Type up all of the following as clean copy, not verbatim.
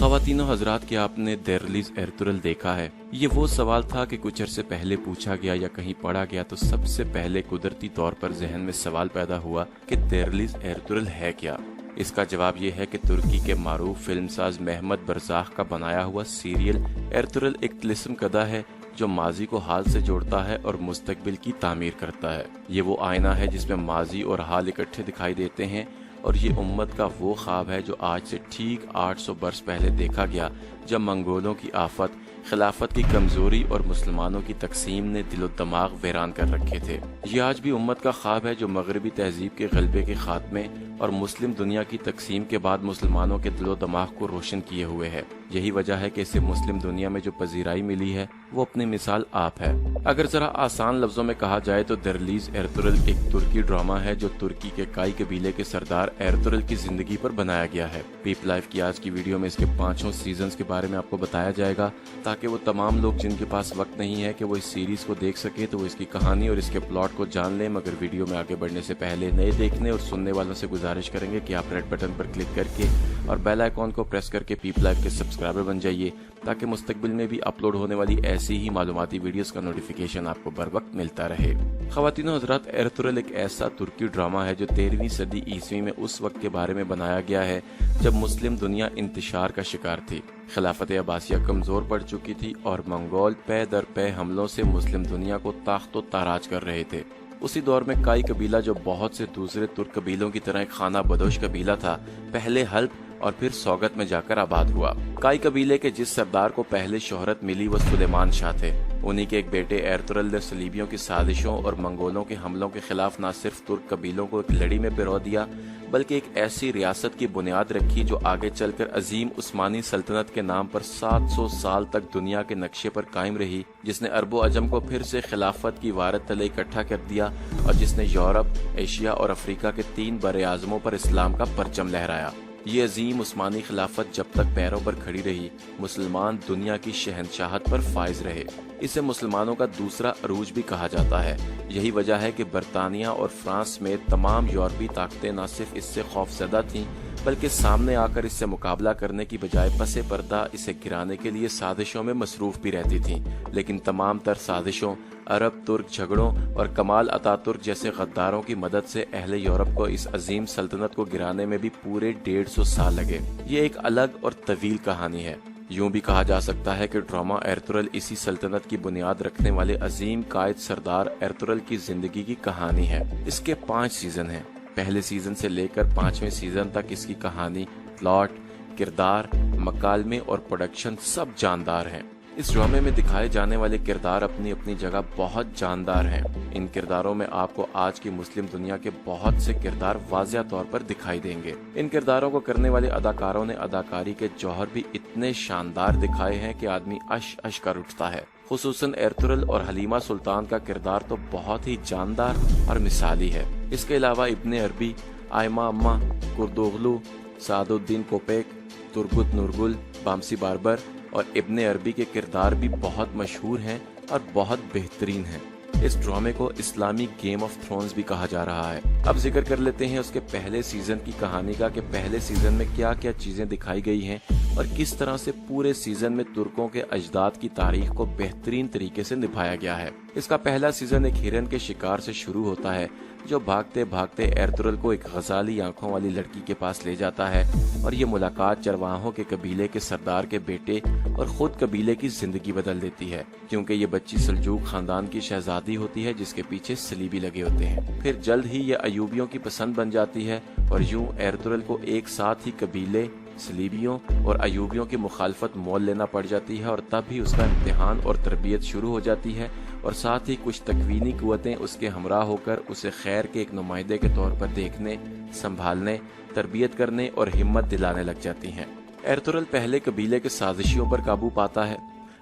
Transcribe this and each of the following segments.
ख़वातीनो हज़रात, क्या आपने देरलिज़ एर्तुगरुल देखा है? ये वो सवाल था कि कुछ अरसे पहले पूछा गया या कहीं पढ़ा गया तो सबसे पहले कुदरती तौर पर जहन में सवाल पैदा हुआ कि देरलिज़ एर्तुगरुल है क्या। इसका जवाब ये है कि तुर्की के मारूफ फिल्मसाज महमद बरज़ाख का बनाया हुआ सीरियल एर्तुगरुल एक तिलिस्म कदा है जो माजी को हाल से जोड़ता है और मुस्तकबिल की तामीर करता है। ये वो आईना है जिसमें माजी और हाल इकट्ठे दिखाई देते हैं, और ये उम्मत का वो ख्वाब है जो आज से ठीक 800 बरस पहले देखा गया, जब मंगोलों की आफत, खिलाफत की कमजोरी और मुसलमानों की तकसीम ने दिलो दिमाग वीरान कर रखे थे। ये आज भी उम्मत का ख्वाब है जो मगरबी तहजीब के गलबे के खात्मे और मुस्लिम दुनिया की तकसीम के बाद मुसलमानों के दिलो दिमाग को रोशन किए हुए है। यही वजह है कि इसे मुस्लिम दुनिया में जो पजीराई मिली है वो अपनी मिसाल आप है। अगर जरा आसान लफ्जों में कहा जाए तो देरलिज़ एर्तुगरुल एक तुर्की ड्रामा है जो तुर्की के काई कबीले के सरदार एर्तुगरुल की जिंदगी पर बनाया गया है। पीप लाइफ की आज की वीडियो में इसके 5 सीजन्स के बारे में आपको बताया जाएगा, ताकि वो तमाम लोग जिनके पास वक्त नहीं है कि वो इस सीरीज को देख सके तो वो इसकी कहानी और इसके प्लॉट को जान लें। मगर वीडियो में आगे बढ़ने से पहले नए देखने और सुनने वालों से गुजारिश करेंगे कि आप रेड बटन पर क्लिक करके और बेल आइकॉन को प्रेस करके पीप लाइफ के सब्सक्राइबर बन जाइए, ताकि मुस्तकबिल में भी अपलोड होने वाली ऐसी ही मालूमाती वीडियोस का नोटिफिकेशन आपको बर वक्त मिलता रहे। ख़वातीनो हज़रात, एर्तुगरुल एक ऐसा तुर्की ड्रामा है जो 13वीं सदी ईस्वी में उस वक्त के बारे में बनाया गया है जब मुस्लिम दुनिया इंतशार का शिकार थी। खिलाफत अब्बासिया कमजोर पड़ चुकी थी और मंगोल पे दर पे हमलों से मुस्लिम दुनिया को ताख्तो ताराज कर रहे थे। उसी दौर में काई कबीला, जो बहुत से दूसरे तुर्क कबीलों की तरह एक खाना बदोश कबीला था, पहले हल्ब और फिर सौगत में जाकर आबाद हुआ। काई कबीले के जिस सरदार को पहले शोहरत मिली वो सुलेमान शाह थे। उन्हीं के एक बेटे एर्तुगरुल ने सलीबियों की साजिशों और मंगोलों के हमलों के खिलाफ न सिर्फ तुर्क कबीलों को एक लड़ी में पिरो दिया, बल्कि एक ऐसी रियासत की बुनियाद रखी जो आगे चलकर अजीम उस्मानी सल्तनत के नाम पर 700 साल तक दुनिया के नक्शे पर कायम रही, जिसने अरबो अजम को फिर से खिलाफत की वारत तले इकट्ठा कर दिया और जिसने यूरोप, एशिया और अफ्रीका के 3 बड़े आज़मों पर इस्लाम का परचम लहराया। ये अजीम उस्मानी खिलाफत जब तक पैरों पर खड़ी रही, मुसलमान दुनिया की शहनशाहत पर फाइज रहे। इसे मुसलमानों का दूसरा अरूज भी कहा जाता है। यही वजह है कि बरतानिया और फ्रांस में तमाम यूरोपीय ताकतें न सिर्फ इससे खौफजदा थीं, बल्कि सामने आकर इससे मुकाबला करने की बजाय पसे पर्दा इसे गिराने के लिए साजिशों में मसरूफ भी रहती थीं। लेकिन तमाम तर साजिशों, अरब तुर्क झगड़ों और कमाल अतातुर्क जैसे गद्दारों की मदद से अहले यूरोप को इस अजीम सल्तनत को गिराने में भी पूरे 150 साल लगे। ये एक अलग और तवील कहानी है। यूं भी कहा जा सकता है कि ड्रामा एर्तुगरुल इसी सल्तनत की बुनियाद रखने वाले अजीम कायद सरदार एर्तुगरुल की जिंदगी की कहानी है। इसके 5 सीजन हैं। पहले सीजन से लेकर 5वें सीजन तक इसकी कहानी, प्लॉट, किरदार, मकालमे और प्रोडक्शन सब जानदार हैं। इस ड्रामे में दिखाए जाने वाले किरदार अपनी अपनी जगह बहुत जानदार हैं। इन किरदारों में आपको आज की मुस्लिम दुनिया के बहुत से किरदार वाज़िया तौर पर दिखाई देंगे। इन किरदारों को करने वाले अदाकारों ने अदाकारी के जौहर भी इतने शानदार दिखाए हैं कि आदमी अश अश कर उठता है। खुसूसन एर्तुगरुल और हलीमा सुल्तान का किरदार तो बहुत ही जानदार और मिसाली है। इसके अलावा इब्ने अरबी, आयमा अम्मा, कुर्दोगलू, सादुद्दीन कोपेक, तुर्गुत नूरगुल, बामसी बारबर और इब्ने अरबी के किरदार भी बहुत मशहूर हैं और बहुत बेहतरीन हैं। इस ड्रामे को इस्लामी गेम ऑफ थ्रोन्स भी कहा जा रहा है। अब जिक्र कर लेते हैं उसके पहले सीजन की कहानी का कि पहले सीजन में क्या क्या चीजें दिखाई गई हैं और किस तरह से पूरे सीजन में तुर्कों के अजदाद की तारीख को बेहतरीन तरीके से निभाया गया है। इसका पहला सीजन एक हिरन के शिकार से शुरू होता है जो भागते भागते एर्तुगरुल को एक गजाली आंखों वाली लड़की के पास ले जाता है और ये मुलाकात चरवाहों के कबीले के सरदार के बेटे और खुद कबीले की जिंदगी बदल देती है, क्योंकि ये बच्ची सल्जूक खानदान की शहजादी होती है जिसके पीछे सलीबी लगे होते हैं। फिर जल्द ही ये अयूबियों की पसंद बन जाती है और यूं एर्तुगरुल को एक साथ ही कबीले, सलीबियों और अयूबियों की मुखालफत मोल लेना पड़ जाती है और तब ही उसका इम्तिहान और तरबियत शुरू हो जाती है और साथ ही कुछ तकवीनी कुव्वतें उसके हमरा होकर उसे खैर के एक नुमाइंदे के तौर पर देखने, संभालने, तरबियत करने और हिम्मत दिलाने लग जाती हैं। एर्तुगरुल पहले कबीले के साजिशियों पर काबू पाता है,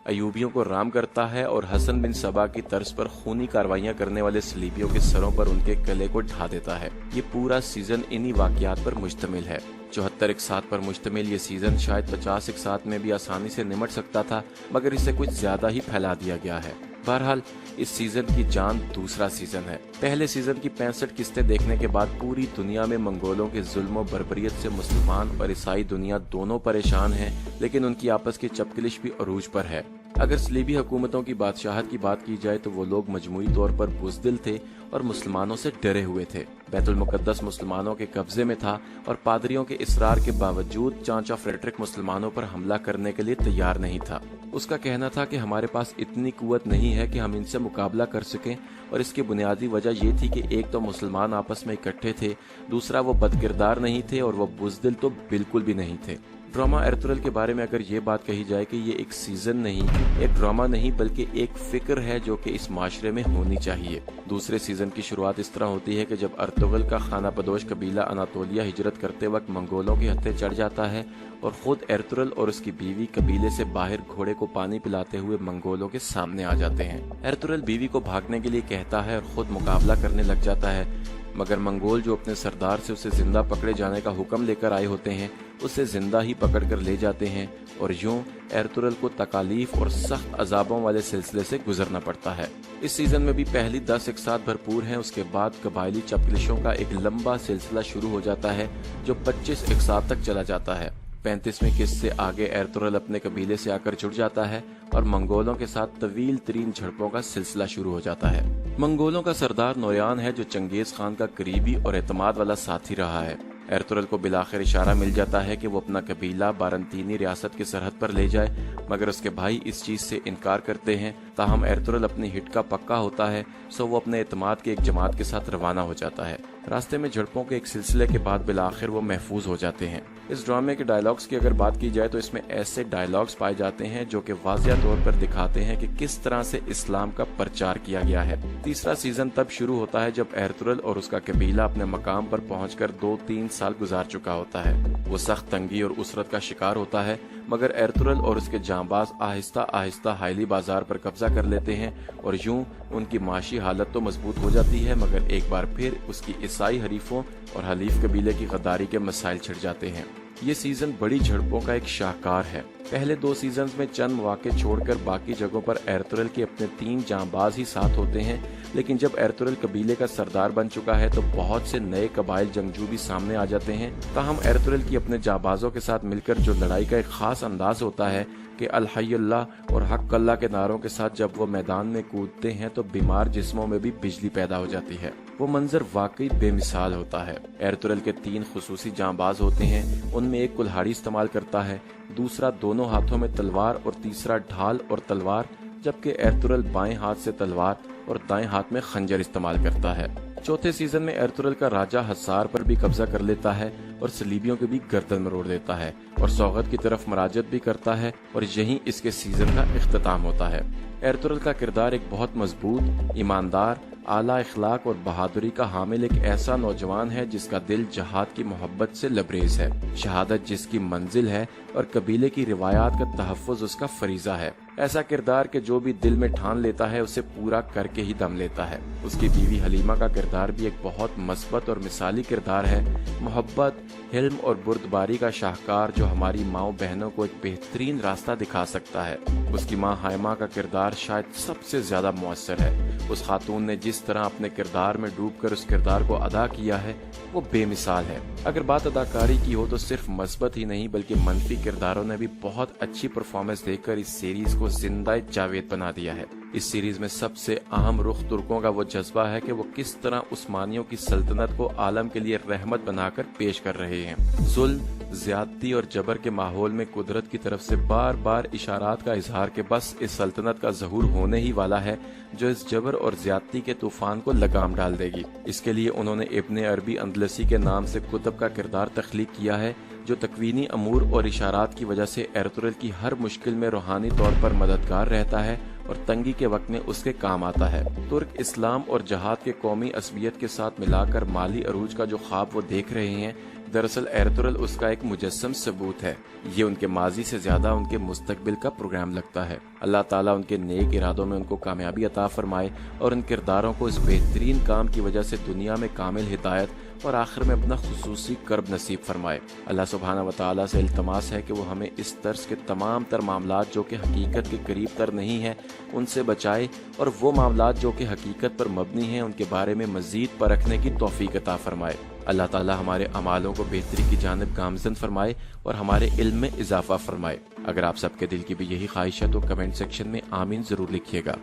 अयूबियों को राम करता है और हसन बिन सबा की तर्ज पर खूनी कार्रवाइयां करने वाले सलीबियों के सरों पर उनके गले को ढा देता है। ये पूरा सीजन इन्हीं वाकयात पर मुश्तमिल है। 74 इकसात पर मुश्तमिल ये सीजन शायद 50 इकसात में भी आसानी से निमट सकता था, मगर इसे कुछ ज्यादा ही फैला दिया गया है। बहरहाल इस सीजन की जान दूसरा सीजन है। पहले सीजन की 65 किस्तें देखने के बाद पूरी दुनिया में मंगोलों के जुल्म और बर्बरियत से मुसलमान और ईसाई दुनिया दोनों परेशान हैं, लेकिन उनकी आपस की चपकलिश भी अरूज पर है। अगर सलीबी हुकूमतों की बादशाहत की बात की जाए तो वो लोग मजमूई तौर पर बुज़दिल थे और मुसलमानों से डरे हुए थे। बैतुल मुक़द्दस मुसलमानों के कब्जे में था और पादरियों के इसरार के बावजूद चाचा फ्रेडरिक मुसलमानों पर हमला करने के लिए तैयार नहीं था। उसका कहना था कि हमारे पास इतनी कुव्वत नहीं है कि हम इनसे मुकाबला कर सकें, और इसकी बुनियादी वजह ये थी कि एक तो मुसलमान आपस में इकट्ठे थे, दूसरा वो बदकिरदार नहीं थे और वो बुज़दिल तो बिल्कुल भी नहीं थे। ड्रामा एर्तुगरुल के बारे में अगर ये बात कही जाए कि ये एक सीजन नहीं, एक ड्रामा नहीं, बल्कि एक फिक्र है जो कि इस माशरे में होनी चाहिए। दूसरे सीजन की शुरुआत इस तरह होती है कि जब एर्तुगरुल का खाना बदोश कबीला अनातोलिया हिजरत करते वक्त मंगोलों के हत्थे चढ़ जाता है और खुद एर्तुगरुल और उसकी बीवी कबीले से बाहर घोड़े को पानी पिलाते हुए मंगोलों के सामने आ जाते हैं। एर्तुगरुल बीवी को भागने के लिए कहता है और खुद मुकाबला करने लग जाता है, मगर मंगोल जो अपने सरदार से उसे जिंदा पकड़े जाने का हुक्म लेकर आए होते हैं उसे जिंदा ही पकड़ कर ले जाते हैं, और यूं एर्तुगरुल को तकालीफ और सख्त अजाबों वाले सिलसिले से गुजरना पड़ता है। इस सीजन में भी पहली 10 एक साथ भरपूर हैं, उसके बाद कबायली चपकलिशों का एक लंबा सिलसिला शुरू हो जाता है जो 25 एक साथ तक चला जाता है। 35वें किस्त से आगे एर्तुगरुल अपने कबीले से आकर जुड़ जाता है और मंगोलों के साथ तवील तरीन झड़पों का सिलसिला शुरू हो जाता है। मंगोलों का सरदार नोयान है जो चंगेज खान का करीबी और एतमाद वाला साथी रहा है। एर्तुगरुल को बिलाखिर इशारा मिल जाता है कि वो अपना कबीला बारंतीनी रियासत की सरहद पर ले जाए, मगर उसके भाई इस चीज से इनकार करते हैं। ताहम एर्तुगरुल अपनी हिट का पक्का होता है, सो वो अपने एतमाद की एक जमात के साथ रवाना हो जाता है। रास्ते में झड़पों के एक सिलसिले के बाद बिलाखिर वो महफूज हो जाते हैं। इस ड्रामे के डायलॉग्स की अगर बात की जाए तो इसमें ऐसे डायलॉग्स पाए जाते हैं जो कि वाज़िया तौर पर दिखाते हैं कि किस तरह से इस्लाम का प्रचार किया गया है। तीसरा सीजन तब शुरू होता है जब एर्तुगरुल और उसका कबीला अपने मकाम पर पहुंचकर 2-3 साल गुजार चुका होता है। वो सख्त तंगी और उसरत का शिकार होता है, मगर एर्तुगरुल और उसके जांबाज आहिस्ता आहिस्ता हाइली बाजार पर कब्जा कर लेते हैं और यूं उनकी माशी हालत तो मजबूत हो जाती है, मगर एक बार फिर उसकी ईसाई हरीफों और हलीफ कबीले की गद्दारी के मसाइल छिड़ जाते हैं। ये सीजन बड़ी झड़पों का एक शाहकार है। पहले 2 सीजन्स में चंद मौके छोड़कर बाकी जगहों पर एर्तुगरुल के अपने 3 जांबाज ही साथ होते हैं, लेकिन जब एर्तुगरुल कबीले का सरदार बन चुका है तो बहुत से नए कबाइल जंगजू भी सामने आ जाते हैं। ताहम एर्तुगरुल की अपने जांबाजों के साथ मिलकर जो लड़ाई का एक खास अंदाज होता है कि अल हय्युल्लाह और हक अल्लाह के नारों के साथ जब वो मैदान में कूदते हैं तो बीमार जिस्मों में भी बिजली पैदा हो जाती है। वो मंजर वाकई बेमिसाल होता है। एर्तुगरुल के 3 खुसूसी जांबाज होते हैं, उनमें एक कुल्हाड़ी इस्तेमाल करता है, दूसरा दोनों हाथों में तलवार और तीसरा ढाल और तलवार, जबकि एर्तुगरुल बाएं हाथ से तलवार और दाएं हाथ में खंजर इस्तेमाल करता है। चौथे सीजन में एर्तुगरुल का राजा हसार पर भी कब्जा कर लेता है और सलीबियों के भी गर्दन मरोड़ देता है और सौगत की तरफ मराजत भी करता है, और यहीं इसके सीजन का इख्तिताम होता है। एर्तुगरुल का किरदार एक बहुत मजबूत, ईमानदार, आला इखलाक और बहादुरी का हामिल एक ऐसा नौजवान है जिसका दिल जहाद की मोहब्बत से लबरेज है, शहादत जिसकी मंजिल है और कबीले की रिवायात का तहफ़्फ़ुज़ उसका फरीजा है। ऐसा किरदार के जो भी दिल में ठान लेता है उसे पूरा करके ही दम लेता है। उसकी बीवी हलीमा का किरदार भी एक बहुत मस्बत और मिसाली किरदार है, मोहब्बत, हिल्म और बुर्दबारी का शाहकार जो हमारी माओ बहनों को एक बेहतरीन रास्ता दिखा सकता है। उसकी माँ हाइमा का किरदार शायद सबसे ज्यादा मुअस्सर है। उस खातून ने जिस तरह अपने किरदार में डूबकर उस किरदार को अदा किया है वो बेमिसाल है। अगर बात अदाकारी की हो तो सिर्फ मस्बत ही नहीं बल्कि मनफी किरदारों ने भी बहुत अच्छी परफॉर्मेंस देकर इस सीरीज को जिंदा जावेद बना दिया है। इस सीरीज में सबसे अहम रुख तुर्कों का वो जज्बा है कि वो किस तरह उस्मानियों की सल्तनत को आलम के लिए रहमत बनाकर पेश कर रहे हैं। जुल्म, ज्यादती और जबर के माहौल में कुदरत की तरफ से बार बार इशारात का इजहार के बस इस सल्तनत का ज़हूर होने ही वाला है जो इस जबर और ज्यादती के तूफान को लगाम डाल देगी। इसके लिए उन्होंने इब्ने अरबी अंदलसी के नाम से कुतुब का किरदार तख्लीक किया है जो तकवीनी अमूर और इशारात की वजह से एर्तुगरुल की हर मुश्किल में रूहानी तौर पर मददगार रहता है और तंगी के वक्त में उसके काम आता है। तुर्क इस्लाम और जहाद के कौमी असबियत के साथ मिलाकर माली अरूज का जो ख्वाब वो देख रहे हैं, दरअसल एर्तुगरुल उसका एक मुजस्सम सबूत है। ये उनके माजी से ज्यादा उनके मुस्तकबिल का प्रोग्राम लगता है। अल्लाह ताला उनके नेक इरादों में उनको कामयाबी अता फरमाए और उन किरदारों को इस बेहतरीन काम की वजह से दुनिया में कामिल हिदायत اور آخر میں اپنا خصوصی کرب نصیب فرمائے۔ اللہ سبحانہ و تعالیٰ سے التماس ہے کہ وہ ہمیں اس طرز کے تمام تر معاملات جو کہ حقیقت کے قریب تر نہیں ہیں ان سے بچائے، اور وہ معاملات جو کہ حقیقت پر مبنی ہیں ان کے بارے میں مزید پرکھنے کی توفیق عطا فرمائے۔ اللہ تعالیٰ ہمارے اعمالوں کو بہتری کی جانب گامزن فرمائے اور ہمارے علم میں اضافہ فرمائے۔ اگر آپ سب کے دل کی بھی یہی خواہش ہے تو کمنٹ سیکشن میں آمین ضرور لکھیے گا۔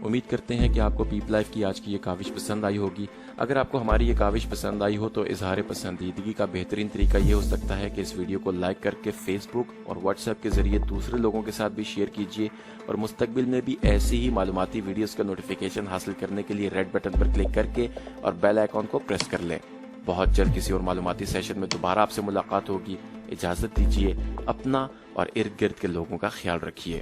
امید کرتے ہیں کہ آپ کو پیپ لائف کی آج کی یہ کاوش پسند آئی ہوگی۔ اگر آپ کو ہماری یہ کاوش پسند آئی ہو تو اظہار پسندیدگی کا بہترین طریقہ یہ ہو سکتا ہے کہ اس ویڈیو کو لائک کر کے فیس بک اور واٹس ایپ کے ذریعے دوسرے لوگوں کے ساتھ بھی شیئر کیجیے، اور مستقبل میں بھی ایسی ہی معلوماتی ویڈیوز کا نوٹیفیکیشن حاصل کرنے کے لیے ریڈ بٹن پر کلک کر کے اور بیل آئیکن کو پریس کر لیں۔ بہت جلد کسی اور معلوماتی سیشن میں دوبارہ آپ سے ملاقات ہوگی۔ اجازت دیجیے، اپنا اور ارد گرد کے لوگوں کا خیال رکھیے۔